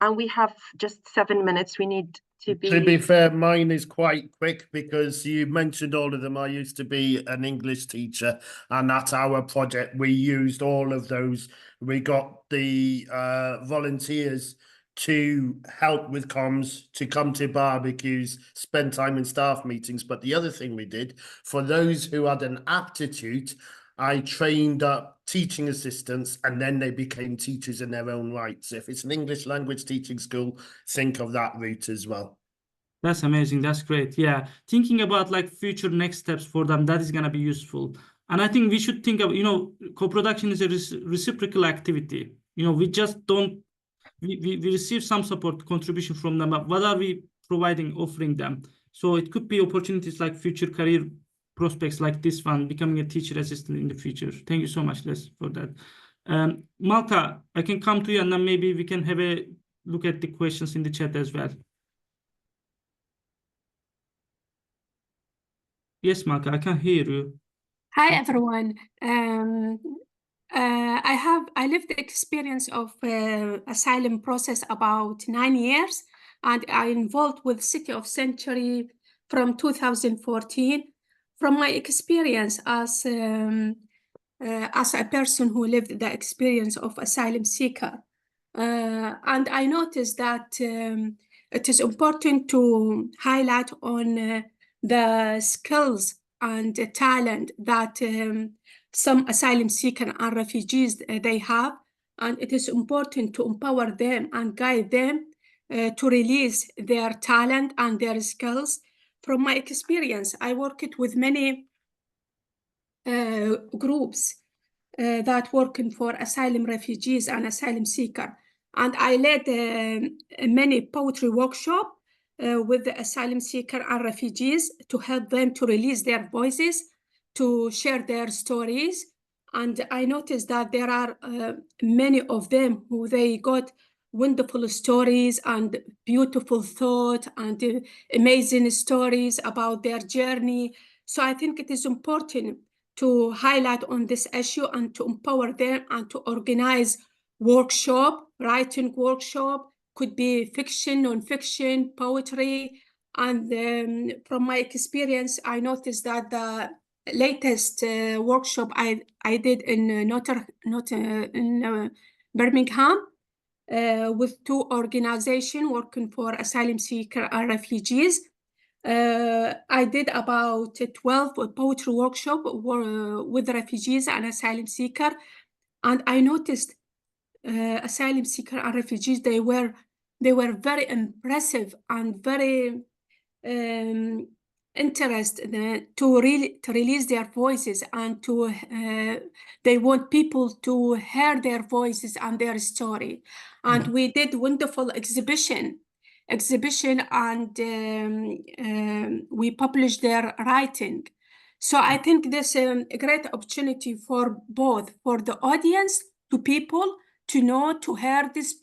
And we have just 7 minutes. We need to be... To be fair, mine is quite quick because you mentioned all of them. I used to be an English teacher, and at our project, we used all of those. We got the volunteers to help with comms, to come to barbecues, spend time in staff meetings. But the other thing we did, for those who had an aptitude, I trained up teaching assistants, and then they became teachers in their own right. So if it's an English language teaching school, think of that route as well. That's amazing. That's great. Yeah. Thinking about like future next steps for them, that is going to be useful. And I think we should think of, you know, co-production is a reciprocal activity. You know, we just don't, we receive some support contribution from them, but what are we providing, offering them? So it could be opportunities like future career prospects like this one, becoming a teacher assistant in the future. Thank you so much, Les, for that. Malka, I can come to you and then maybe we can have a look at the questions in the chat as well. Yes, Malka, I can hear you. Hi, everyone. I lived the experience of asylum process about 9 years, and I involved with City of Sanctuary from 2014. From my experience as a person who lived the experience of asylum seeker, and I noticed that it is important to highlight on the skills and the talent that some asylum seekers and refugees they have, and it is important to empower them and guide them to release their talent and their skills. From my experience, I worked with many groups that working for asylum refugees and asylum seekers, and I led many poetry workshops with the asylum seeker and refugees to help them to release their voices, to share their stories. And I noticed that there are many of them who they got wonderful stories and beautiful thought and amazing stories about their journey. So I think it is important to highlight on this issue and to empower them and to organize workshop, writing workshop, could be fiction, non-fiction, poetry. And from my experience, I noticed that the latest workshop I did in Birmingham with 2 organizations working for asylum seekers and refugees. I did about 12 poetry workshops with refugees and asylum seekers, and I noticed asylum seekers and refugees, they were very impressive and very interested to release their voices, and to they want people to hear their voices and their story. And we did wonderful exhibition, and we published their writing. So I think this is a great opportunity for both, for the audience, to people to know, to hear this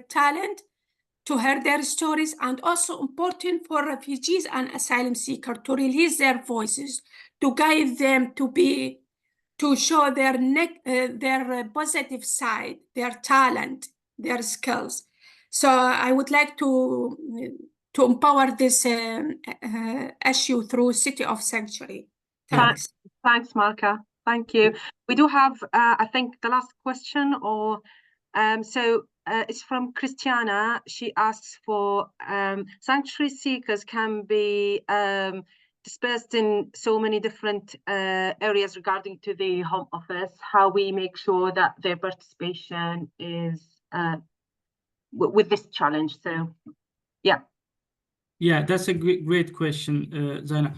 talent, to hear their stories, and also important for refugees and asylum seekers to release their voices, to guide them to show their positive side, their talent, their skills. So I would like to empower this issue through City of Sanctuary. Thanks. Thanks, Malka. Thank you. We do have, I think, the last question, or so it's from Christiana. She asks for sanctuary seekers can be dispersed in so many different areas regarding to the Home Office, how we make sure that their participation is with this challenge. So, yeah. Yeah, that's a great question, Zaina.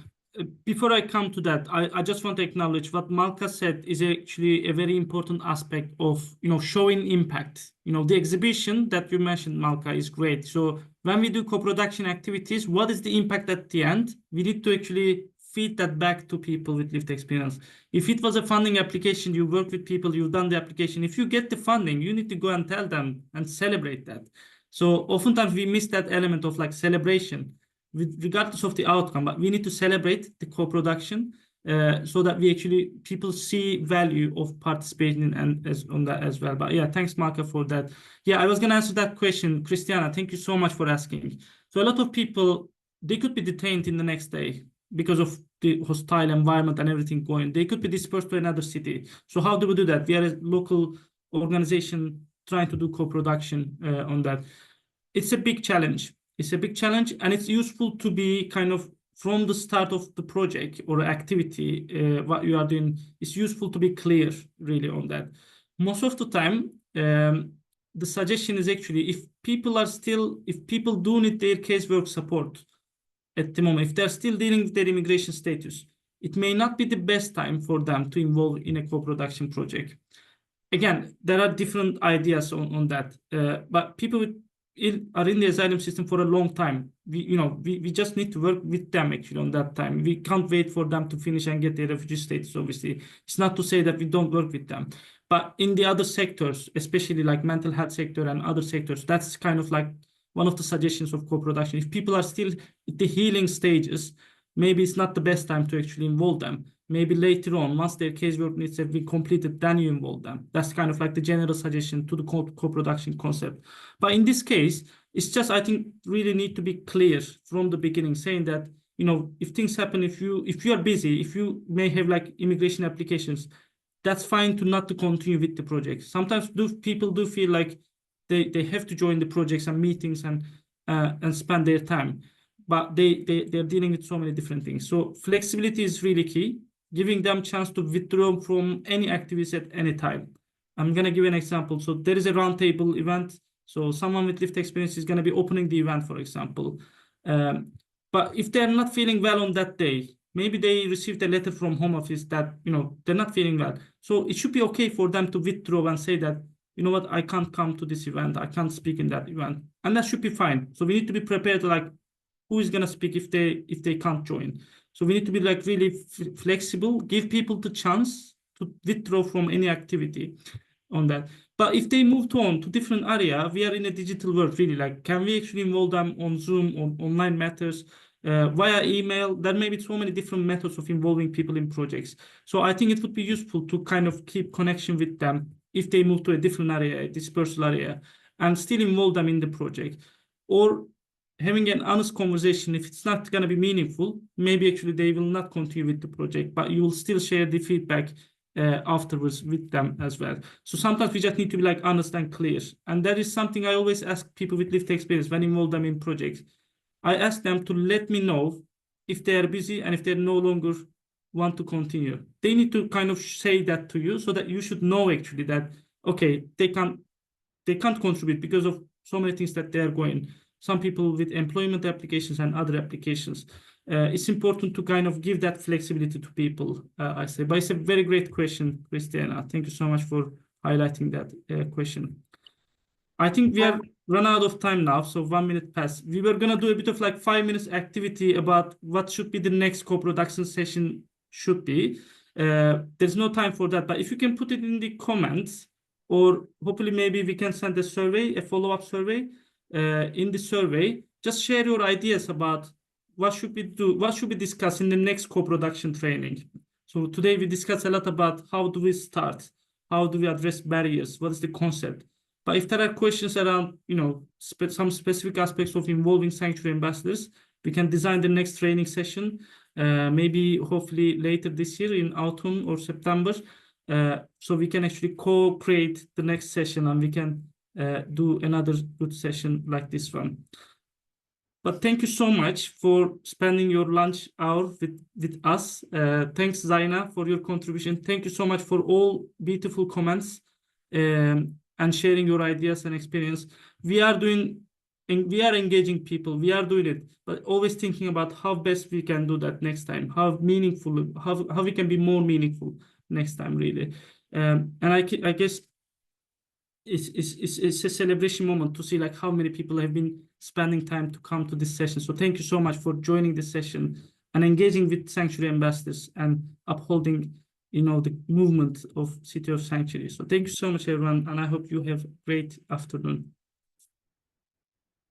Before I come to that, I just want to acknowledge what Malka said is actually a very important aspect of, showing impact. The exhibition that you mentioned, Malka, is great. So when we do co-production activities, what is the impact at the end? We need to actually feed that back to people with lived experience. If it was a funding application, you work with people, you've done the application. If you get the funding, you need to go and tell them and celebrate that. So oftentimes we miss that element of like celebration, regardless of the outcome, but we need to celebrate the co-production so that people see value of participating and on that as well. But yeah, thanks, Marka, for that. Yeah, I was going to answer that question. Christiana, thank you so much for asking. So a lot of people, they could be detained in the next day because of the hostile environment and everything going. They could be dispersed to another city. So how do we do that? We are a local organization trying to do co-production on that. It's a big challenge. It's a big challenge, and it's useful to be kind of from the start of the project or activity, what you are doing, it's useful to be clear really on that. Most of the time, the suggestion is actually if people do need their casework support at the moment, if they're still dealing with their immigration status, it may not be the best time for them to involve in a co-production project. Again, there are different ideas on that, but people are in the asylum system for a long time. We just need to work with them actually on that time. We can't wait for them to finish and get their refugee status, obviously. It's not to say that we don't work with them. But in the other sectors, especially like mental health sector and other sectors, that's kind of like one of the suggestions of co-production. If people are still at the healing stages, maybe it's not the best time to actually involve them. Maybe later on, once their casework needs have been completed, then you involve them. That's kind of like the general suggestion to the co-production concept. But in this case, it's just, I think, really need to be clear from the beginning, saying that, if things happen, if you are busy, if you may have like immigration applications, that's fine to continue with the project. Sometimes people do feel like they have to join the projects and meetings and spend their time, but they're dealing with so many different things. So flexibility is really key. Giving them chance to withdraw from any activities at any time. I'm going to give an example. So there is a roundtable event. So someone with lived experience is going to be opening the event, for example. But if they're not feeling well on that day, maybe they received a letter from Home Office that, they're not feeling well. So it should be okay for them to withdraw and say that, you know what, I can't come to this event. I can't speak in that event. And that should be fine. So we need to be prepared to like, who is going to speak if they can't join. So we need to be like really flexible, give people the chance to withdraw from any activity on that. But if they moved on to different area, we are in a digital world really, like, can we actually involve them on Zoom, on online matters, via email? There may be so many different methods of involving people in projects. So I think it would be useful to kind of keep connection with them if they move to a different area, a dispersal area, and still involve them in the project. Or having an honest conversation, if it's not going to be meaningful, maybe actually they will not continue with the project, but you will still share the feedback afterwards with them as well. So sometimes we just need to be like honest and clear. And that is something I always ask people with lived experience when I involve them in projects. I ask them to let me know if they are busy and if they no longer want to continue. They need to kind of say that to you so that you should know actually that, okay, they can't contribute because of so many things that they are going. Some people with employment applications and other applications. It's important to kind of give that flexibility to people, I say. But it's a very great question, Christiana. Thank you so much for highlighting that question. I think we are run out of time now, so 1 minute past. We were going to do a bit of like 5 minutes activity about what should be the next co-production session should be. There's no time for that, but if you can put it in the comments, or hopefully maybe we can send a survey, a follow-up survey. In the survey, just share your ideas about what should we do, what should we discuss in the next co-production training. So today we discussed a lot about how do we start, how do we address barriers, what is the concept. But if there are questions around, some specific aspects of involving sanctuary ambassadors, we can design the next training session, maybe hopefully later this year in autumn or September. So we can actually co-create the next session and we can do another good session like this one. But thank you so much for spending your lunch hour with us. Thanks, Zaina, for your contribution. Thank you so much for all beautiful comments and sharing your ideas and experience. We are engaging people. We are doing it, but always thinking about how best we can do that next time. How meaningful, how we can be more meaningful next time, really. And I guess it's a celebration moment to see like how many people have been spending time to come to this session. So thank you so much for joining this session and engaging with Sanctuary ambassadors and upholding, you know, the movement of City of Sanctuary. So thank you so much, everyone, and I hope you have a great afternoon.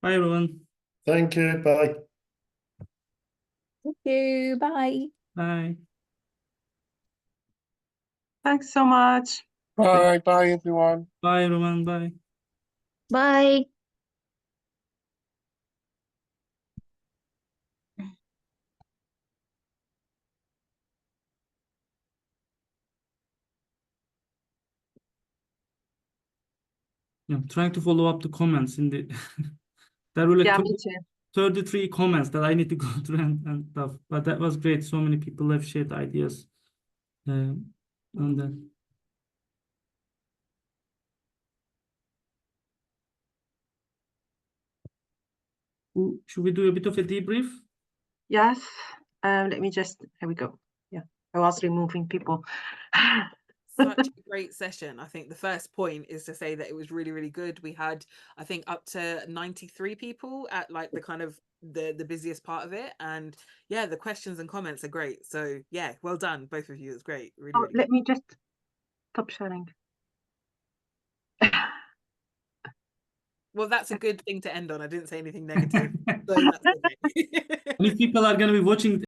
Bye, everyone. Thank you. Bye. Thank you. Bye. Bye. Thanks so much. Bye. Bye, everyone. Bye, everyone. Bye. Bye. Yeah, I'm trying to follow up the comments in the there were like Yeah, me too. 33 comments that I need to go through and stuff. But that was great. So many people have shared ideas on that. Should we do a bit of a debrief? Yes. Let me just, here we go. Yeah, I was removing people. Such a great session. I think the first point is to say that it was really, really good. We had, I think, up to 93 people at like the kind of the busiest part of it. And yeah, the questions and comments are great. So yeah, well done, both of you. It's great. Really, Oh, really let good. me just stop sharing. Well, that's a good thing to end on. I didn't say anything negative. So that's okay. And if people are going to be watching